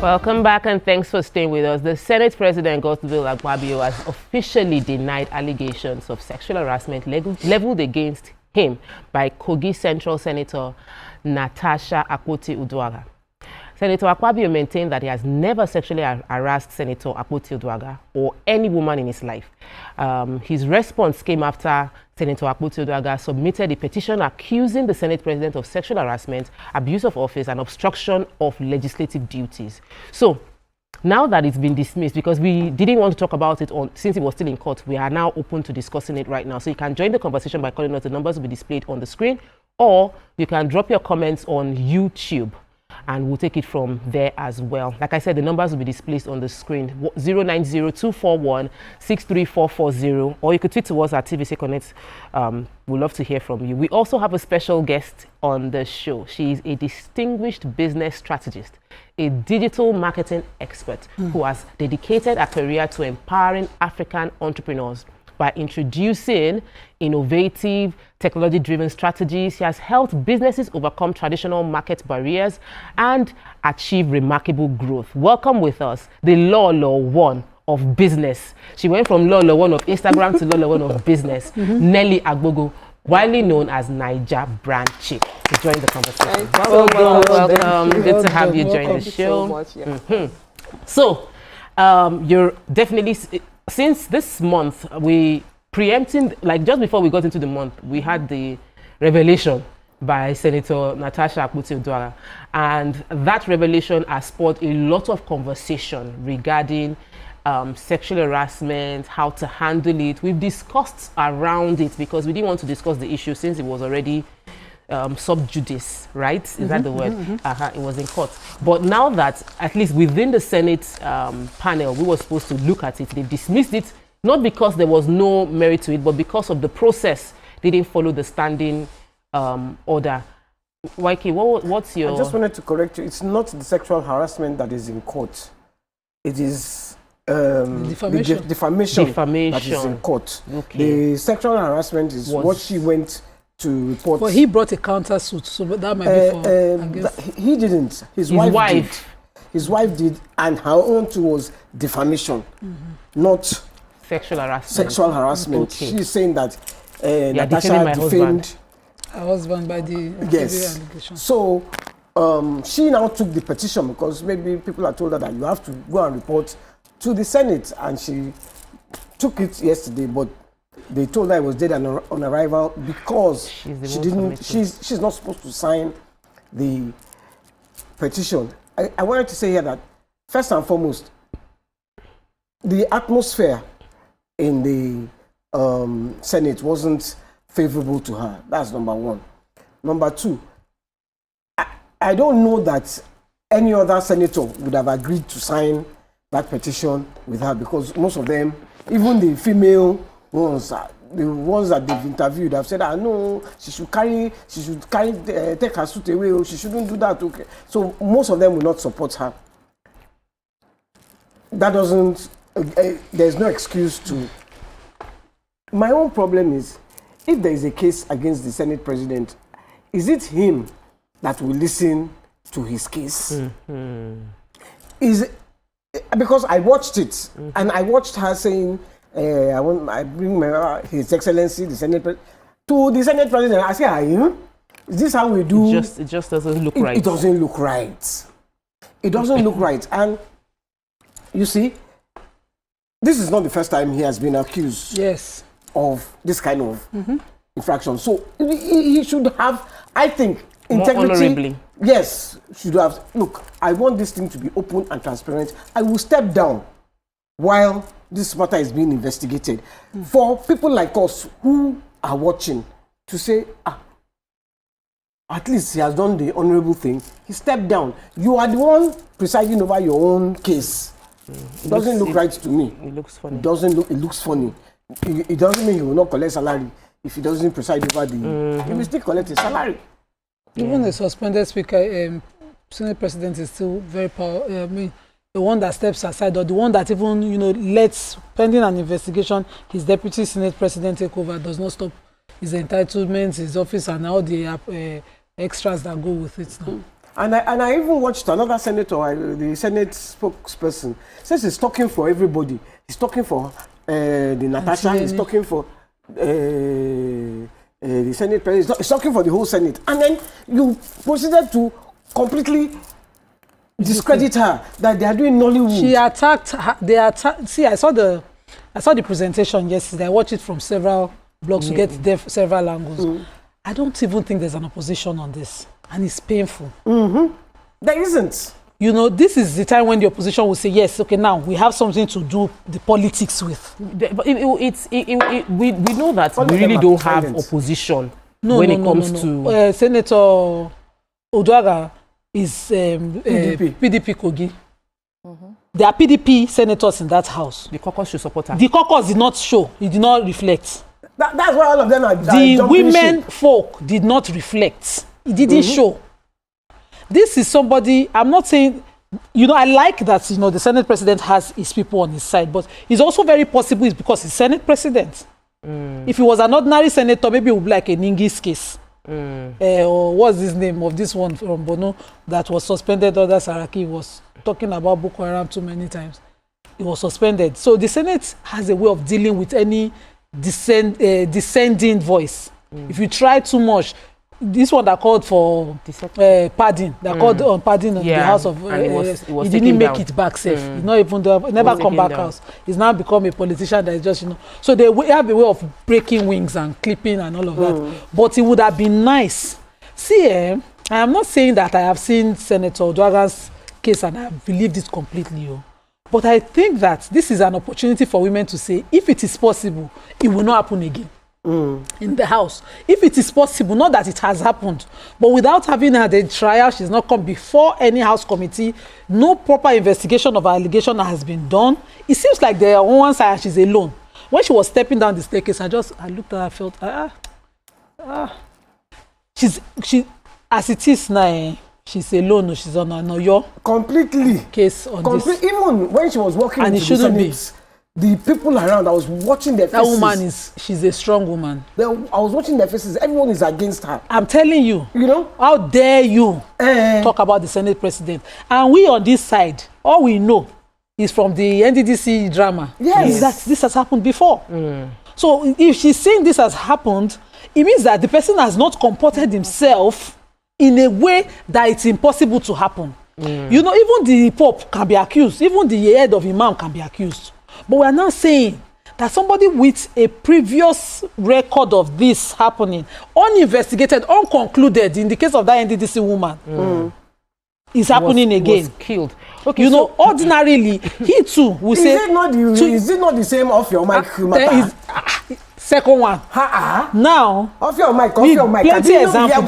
Welcome back and thanks for staying with us. The Senate President Godswill Akpabio has officially denied allegations of sexual harassment leveled against him by Kogi Central Senator Natasha Akpoti-Uduaghan. Senator Akpabio maintained that he has never sexually harassed Senator Akpoti-Uduaghan or any woman in his life. His response came after Senator Akpoti-Uduaghan submitted a petition accusing the Senate President of sexual harassment, abuse of office, and obstruction of legislative duties. So, now that it's been dismissed, because we didn't want to talk about it since it was still in court, we are now open to discussing it right now. So you can join the conversation by calling us. The numbers will be displayed on the screen, or you can drop your comments on YouTube, and we'll take it from there as well. Like I said, the numbers will be displayed on the screen, 090-241-63440, or you could tweet to us at TVC Connect. We'd love to hear from you. We also have a special guest on the show. She is a distinguished business strategist, a digital marketing expert who has dedicated her career to empowering African entrepreneurs by introducing innovative, technology-driven strategies. She has helped businesses overcome traditional market barriers and achieve remarkable growth. Welcome with us, the Lolo One of business. She went from Lolo One of Instagram to Lolo One of business. Nelly Agbogo, widely known as Niger Brand Chief, to join the conversation. Welcome. Good to have you join the show. So, you're definitely, since this month, we preempting, like just before we got into the month, we had the revelation by Senator Natasha Akpoti-Uduaghan, and that revelation has spawned a lot of conversation regarding sexual harassment, how to handle it. We've discussed around it because we didn't want to discuss the issue since it was already sub judice, right? Is that the word? It was in court. But now that at least within the Senate panel, we were supposed to look at it, they've dismissed it, not because there was no merit to it, but because of the process. They didn't follow the standing order. YK, what's your... I just wanted to correct you. It's not the sexual harassment that is in court. It is defamation. The defamation that is in court. Okay. The sexual harassment is what she went to report. But he brought a counter suit, so that might be for... he didn't. His wife did. His wife did, and her own too was defamation, not sexual harassment. Sexual harassment. Okay. She's saying that Natasha defamed her husband by the allegation. So she now took the petition because maybe people had told her that you have to go and report to the Senate, and she took it yesterday, but they told her it was dead on arrival because she's not supposed to sign the petition. I wanted to say here that first and foremost, the atmosphere in the Senate wasn't favorable to her. That's number one. Number two, I don't know that any other senator would have agreed to sign that petition with her, because most of them, even the female ones, the ones that they've interviewed, have said, no, she should take her suit away, or she shouldn't do that. Okay. So most of them will not support her. That doesn't, there's no excuse to. My own problem is, if there is a case against the Senate President, is it him that will listen to his case? Because I watched it, and I watched her saying, I bring His Excellency, the Senate President, to the Senate President. I say, is this how we do? It just doesn't look right. It doesn't look right. It doesn't look right. And you see, this is not the first time he has been accused of this kind of infraction. So he should have, I think, integrity. More honorably. Yes, should have. Look, I want this thing to be open and transparent. I will step down while this matter is being investigated. For people like us who are watching to say, at least he has done the honorable thing. He stepped down. You are the one presiding over your own case. It doesn't look right to me. It looks funny. It looks funny. It doesn't mean he will not collect salary if he doesn't preside over the... He will still collect his salary. Even the suspended speaker, Senate President is still very powerful. The one that steps aside, or the one that even, lets, pending an investigation, his deputy Senate President take over, does not stop his entitlements, his office, and all the extras that go with it now. And I even watched another senator, the Senate spokesperson, says he's talking for everybody. He's talking for the Natasha, he's talking for the Senate president, he's talking for the whole Senate. And then you proceeded to completely discredit her, that they are doing Nollywood. She attacked her, they attacked. See, I saw the presentation yesterday. I watched it from several blogs to get several angles. I don't even think there's an opposition on this, and it's painful. There isn't. You know, this is the time when the opposition will say, yes, okay, now we have something to do the politics with. But we know that we really don't have opposition when it comes to... Senator Uduaghan is PDP Kogi. There are PDP senators in that house. The caucus should support her. The caucus did not show. It did not reflect. That's why all of them are the women folk did not reflect. It didn't show. This is somebody, I'm not saying, you know, I like that, you know, the Senate president has his people on his side, but it's also very possible it's because he's Senate president. If he was an ordinary senator, maybe it would be like a Ningi's case. Or what's his name of this one from Bono that was suspended under Saraki, was talking about Boko Haram too many times. It was suspended. So the Senate has a way of dealing with any descending voice. If you try too much, this one that called for pardon, that called on pardon in the House of he didn't make it back safe. He's not even there, never come back house. He's now become a politician that is just, you know. So they have a way of breaking wings and clipping and all of that. But it would have been nice. See, I am not saying that I have seen Senator Uduaghan's case and I believed it completely. But I think that this is an opportunity for women to say, if it is possible, it will not happen again. In the house, if it is possible, not that it has happened, but without having had a trial, she's not come before any house committee, no proper investigation of her allegation has been done. It seems like they're on one side and she's alone. When she was stepping down the staircase, I looked at her, I felt she as it is now, she's alone. She's on an Oyo completely case on this. Even when she was walking and into it shouldn't the Senate, the people around, I was watching their faces. That woman she's a strong woman. I was watching their faces. Everyone is against her. I'm telling you. You know? How dare you talk about the Senate president? And we on this side, all we know is from the NDDC drama. Yes. Is that this has happened before. So if she's saying this has happened, it means that the person has not comported himself in a way that it's impossible to happen. You know, even the Pope can be accused. Even the head of Imam can be accused. But we are now saying that somebody with a previous record of this happening, uninvestigated, unconcluded, in the case of that NDDC woman, is happening again. Was killed. Okay, you know, ordinarily, he too will say... Is it not the same off your mic matter? Second one. Now, off your mic, plenty example.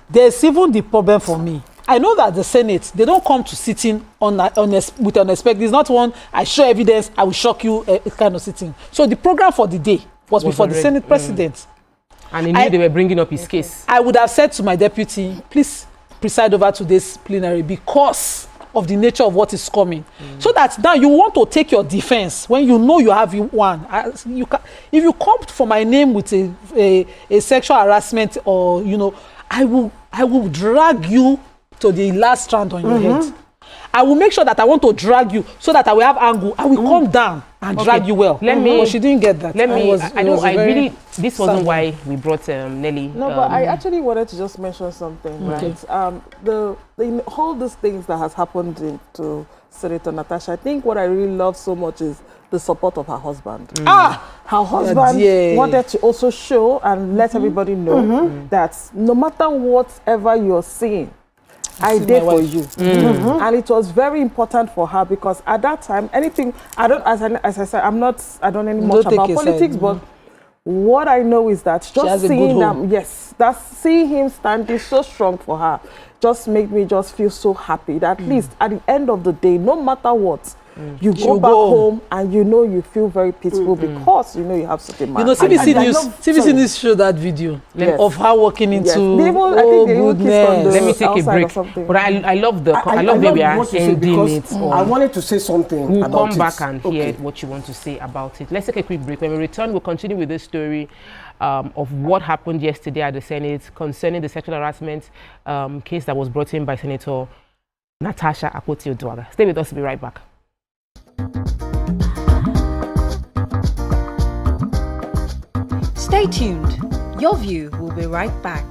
There's even the problem for me. I know that the Senate, they don't come to sitting with unexpected. It's not one, I show evidence, I will shock you kind of sitting. So the program for the day was before the Senate president. And he knew they were bringing up his case. I would have said to my deputy, please preside over today's plenary because of the nature of what is coming. So that now you want to take your defense when you know you have one. If you come for my name with a sexual harassment, or, you know, I will drag you to the last strand on your head. I will make sure that I want to drag you so that I will have angle. I will come down and drag you well. But she didn't get that. This wasn't why we brought Nelly. No, but I actually wanted to just mention something, right? The all these things that has happened to Senator Natasha, I think what I really love so much is the support of her husband. Her husband wanted to also show and let everybody know that no matter whatever you're seeing, I did for you. And it was very important for her because at that time, anything, as I said, I don't know much about politics, but what I know is that just seeing them, seeing him standing so strong for her just made me just feel so happy that at least at the end of the day, no matter what, you go back home and you feel very peaceful because you have such a man. CBC News showed that video of her walking into goodness. Let me take a break. But I love the way we are ending it. I wanted to say something. We'll come back and hear what you want to say about it. Let's take a quick break. When we return, we'll continue with this story of what happened yesterday at the Senate concerning the sexual harassment case that was brought in by Senator Natasha Akpoti-Uduaghan. Stay with us. We'll be right back. Stay tuned. Your View will be right back.